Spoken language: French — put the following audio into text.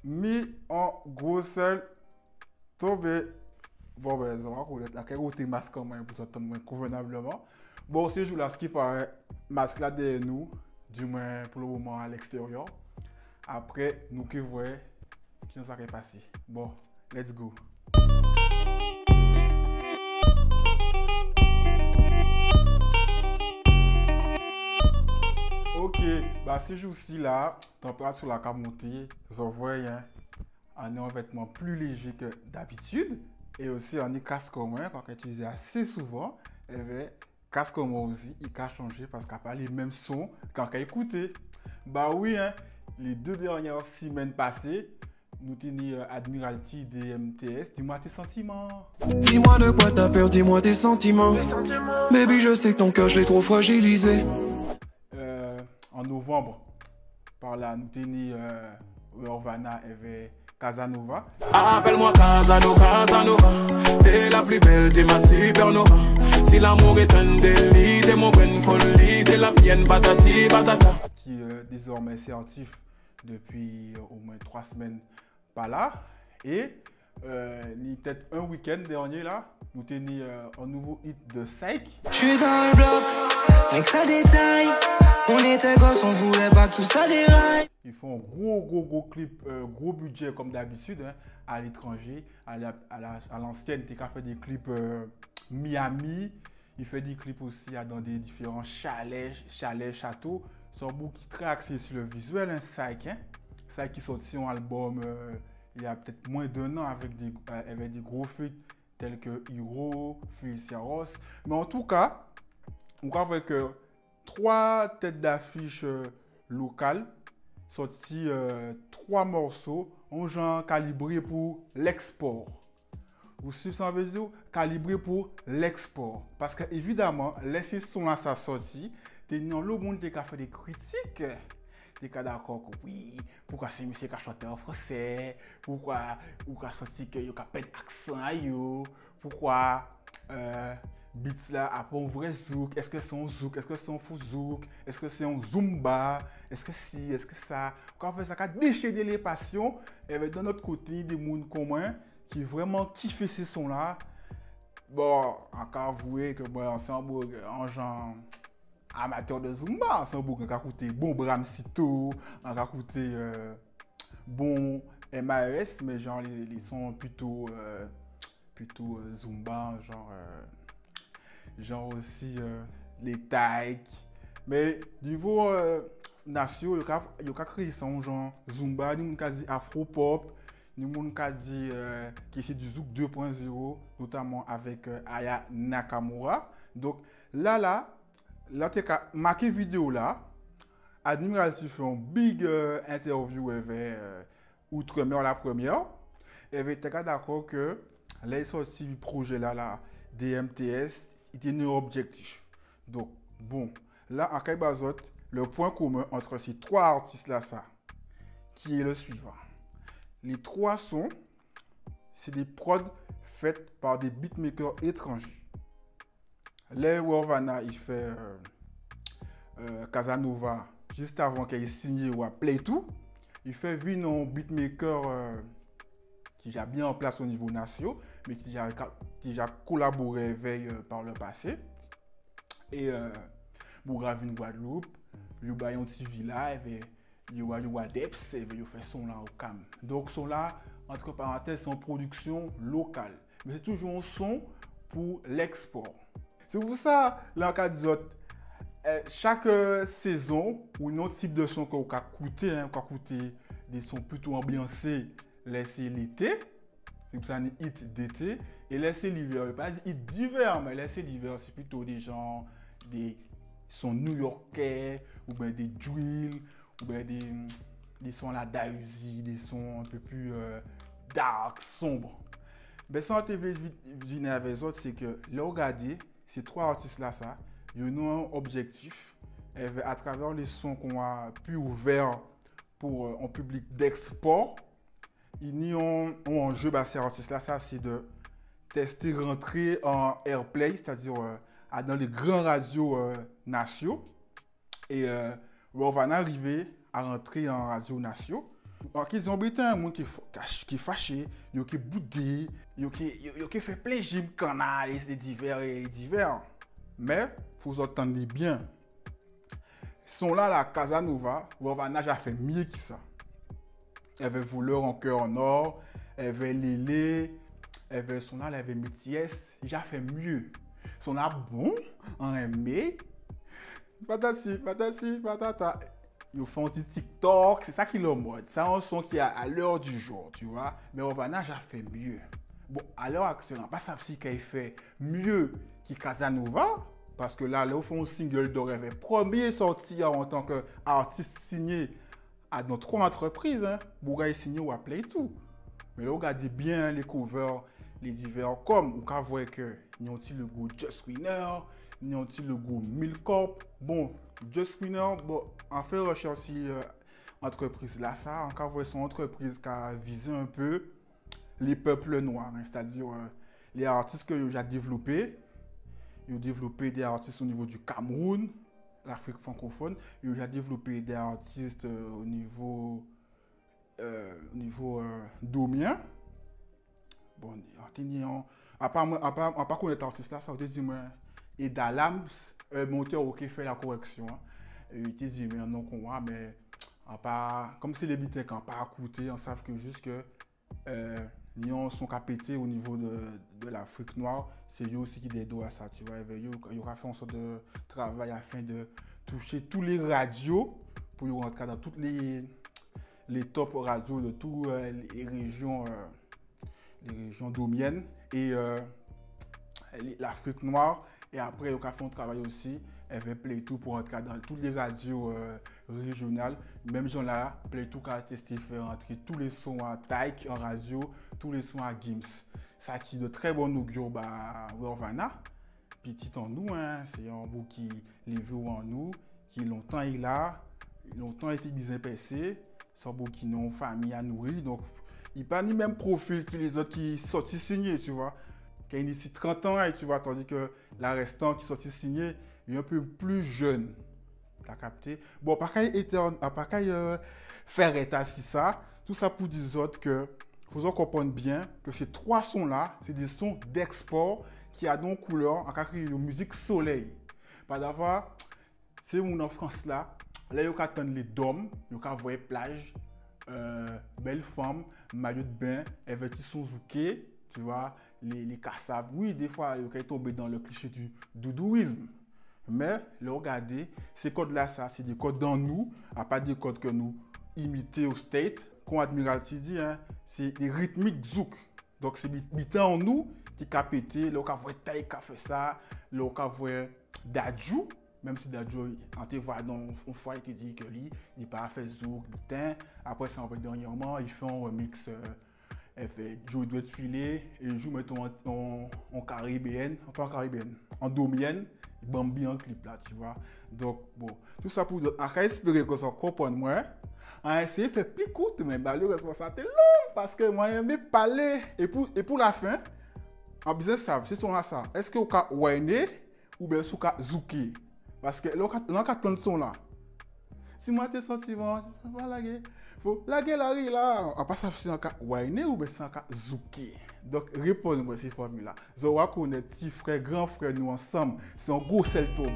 Mis en gros sel, tombé. Bon, ben, on va connaître la qualité masque en main pour s'entendre convenablement. Bon, ce jour-là, ce qui paraît, masque là derrière nous, du moins pour le moment à l'extérieur. Après, nous qui voyons, qui nous a passé. Bon, let's go. Ok, bah ce jour-ci là, température la a monté, vous voyez, hein, on est en vêtements plus léger que d'habitude et aussi on est casque en main quand on utilise assez souvent, et bien casque en main aussi, il a changé parce qu'il n'a pas les mêmes sons quand on écouté. Bah oui, hein, les 2 dernières semaines passées, nous tenions Admiralty DMTS. Dis-moi tes sentiments. Dis-moi de quoi t'as peur, dis-moi tes sentiments. Baby, je sais que ton cœur, je l'ai trop fragilisé. En novembre, par là, nous tenions Urbana et Casanova. Appelle-moi Casanova. T'es la plus belle, t'es ma supernova. Si l'amour est un délit, t'es mon bonne folie, t'es la mienne, patati patata. Qui est désormais certif depuis au moins 3 semaines par là. Et peut-être un week-end dernier là, nous tenions un nouveau hit de Psych. Je suis dans le bloc, avec ça détaille. On était gosses, on voulait pas que tout ça déraille. Ils font un gros clip, gros budget comme d'habitude, hein, à l'étranger. À l'ancienne, il a fait des clips Miami. Il fait des clips aussi dans des différents chalets, châteaux. C'est un bout qui est très axé sur le visuel, hein, Psych. Hein. Psych qui sortit un album il y a peut-être moins d'1 an avec des gros feats tels que Hero, Felicia Ross. Mais en tout cas, on voit avec 3 têtes d'affiche locales, sorti 3 morceaux, en genre calibré pour l'export. Vous suivez ça veut dire calibré pour l'export. Parce que évidemment, les sons là ça sorti, le monde qui a fait des critiques. T'es d'accord que oui, pourquoi c'est monsieur qui a chanté en français, pourquoi ou qui a sorti que yo a pas d'accent, pourquoi beats là a pas un vrai zouk, est-ce que c'est un zouk, est-ce que c'est un faux zouk, est-ce que c'est un zumba, est-ce que si, est-ce que ça, quand on fait ça, a déchaîné les passions, et bien de notre côté, des mondes communs qui vraiment kiffent ces sons là. Bon, encore avouer que bon, ensemble, en genre amateur de zumba, ensemble, on a écouté bon Bramsito, on a écouté bon MAES, mais genre les sons plutôt zumba, genre aussi les taïks. Mais niveau national, il y a créé ça genre zumba, nous avons dit afro-pop, nous avons dit qui est du zouk 2.0, notamment avec Aya Nakamura. Donc là, tu as marqué vidéo là, Admiralty fait un big interview avec Outremer la première. Et tu es d'accord que les sorties du projet là, DMTS, il y a un objectif. Donc, bon, là, en Kaibazot, le point commun entre ces 3 artistes là, qui est le suivant. Les 3 sons, c'est des prods faites par des beatmakers étrangers. Les Warvana, il fait Casanova juste avant qu'il ait signé ou à Play Tout. Il fait venir un beatmaker qui est bien en place au niveau national, mais qui a collaboré avec par le passé. Et Bougravine Guadeloupe, il y a un petit village, il y a un Deps, et il fait son là au Cam. Donc, son là, entre parenthèses, c'est en production locale. Mais c'est toujours un son pour l'export. C'est pour ça, là, en cas d'autres, chaque saison, ou un autre type de son qu'on a coûté, des sons plutôt ambiancés, laisser l'été, c'est pour ça un hit d'été, et laisser l'hiver. Pas hit d'hiver, mais laisser l'hiver, c'est plutôt des gens, des sons new-yorkais, ou bien des drill, ou bien des sons la Dausi, des sons un peu plus dark, sombres. Mais sans TV venir avec les autres, c'est que là, regardez, ces 3 artistes-là, ils ont un objectif. Et à travers les sons qu'on a pu ouvrir pour un public d'export, ils ont un enjeu, ces artistes-là, c'est de tester, rentrer en airplay, c'est-à-dire dans les grands radios nationaux. Et on va en arriver à rentrer en radio nation. Alors qu'ils ont besoin un monde qui est fâché, qui est boudé, qui fait plein de gym canal, les divers. Mais faut entendre bien. Sont là la Casanova, Rovana a fait mieux que ça. Elle avait voleur en cœur en or, elle avait Lélé, elle avait son là, elle avait Métiès, il a fait mieux. Son là bon, en aimé, patati, patata. Ils font un petit TikTok, c'est ça qui est le mode. C'est un son qui est à l'heure du jour, tu vois. Mais Rovana a fait mieux. Bon, à l'heure actuelle, on ne sait pas si qu'elle fait mieux que Casanova, parce que là, ils font un single d'or, elle premier sorti en tant qu'artiste signé à nos 3 entreprises. Bouga est signé ou à Play tout. Mais là, regardez bien les covers, les divers comme, vous pouvez voir que ils ont le goût Just Winner, ils ont le goût Milcorp. Bon, Just Winner, bon, en fait recherche si entreprise là, ça, on peut voir son entreprise qui a visé un peu les peuples noirs, c'est-à-dire les artistes que j'ai développés. Ils ont développé des artistes au niveau du Cameroun, l'Afrique francophone. Ils ont développé des artistes au niveau domien. Bon, on pas connaître l'artiste là, ça veut dire et Dalams, monteur qui fait la correction. Il te dit mais non qu'on voit, mais comme si les bitins n'ont pas écouté, on savent que juste que ils sont capétés au niveau de l'Afrique noire, c'est eux aussi qui des doigts à ça, tu vois. Ils aura fait une sorte de travail afin de toucher tous les radios pour y rentrer dans toutes les top radios de toutes les régions domiennes et l'Afrique noire. Et après, ils ont fait un travail aussi, Playtool pour entrer dans toutes les radios régionales. Même gens là, Playtool a testé faire entrer tous les sons à Taïk en radio, tous les sons à Gims. Ça qui de très bon augure à Rovana. Petit en nous, c'est un bout qui les en nous, qui longtemps est là, longtemps été bien passé, c'est un bout qui n'ont famille à nourrir. Donc, il n'a pas ni même profil que les autres qui sont signés, tu vois. Qui a ici 30 ans, tu vois, tandis que la restante qui sortit signé est un peu plus jeune. T'as capté? Bon, par contre, faire état si ça, tout ça pour dire autres que, faut comprendre bien que ces 3 sons-là, c'est des sons d'export qui a donc couleur en cas de musique soleil. Par d'abord, c'est mon en France là, il y a attendre les dômes, il y a voir plage, belle femme, maillot de bain, avec son zouké, tu vois, les cassaves. Oui, des fois, il y a tombé dans le cliché du doudouisme. Mais, regardez, ces codes-là, ça, c'est des codes dans nous, à pas des codes que nous imités au state. Comme Admiralty dit, c'est des rythmiques zouk. Donc, c'est des en nous qui a pété. Là, on voit Taï qui a fait ça. Là, on voit Dadju. Même si Dadju, en te voit dans une fois, il te dit que lui, il n'a pas fait zouk, bitin. Après, ça, en fait, dernièrement, il fait un remix. Elle fait Joe doit filer et il joue mettons en caribéenne, pas en caribéenne, en domienne, Bambi en clip là, tu vois. Donc bon, tout ça pour dire, à espérer que ça comprenne moi. On a essayé de faire plus court, mais malheureusement ça a été long parce que moi j'aime parler et pour la fin, en business ça, c'est son ça. Est-ce que vous avez whiné ou bien vous avez zouké? Parce que là on a qu'à son là. Si moi t'es senti bon, voilà faut la gueule là, on passe à si on a whiné ou bien si on a zouké. Donc répondez-moi ces formules là. Vous allez connaître petit frère, grand frère nous ensemble, c'est un gros sel tombé.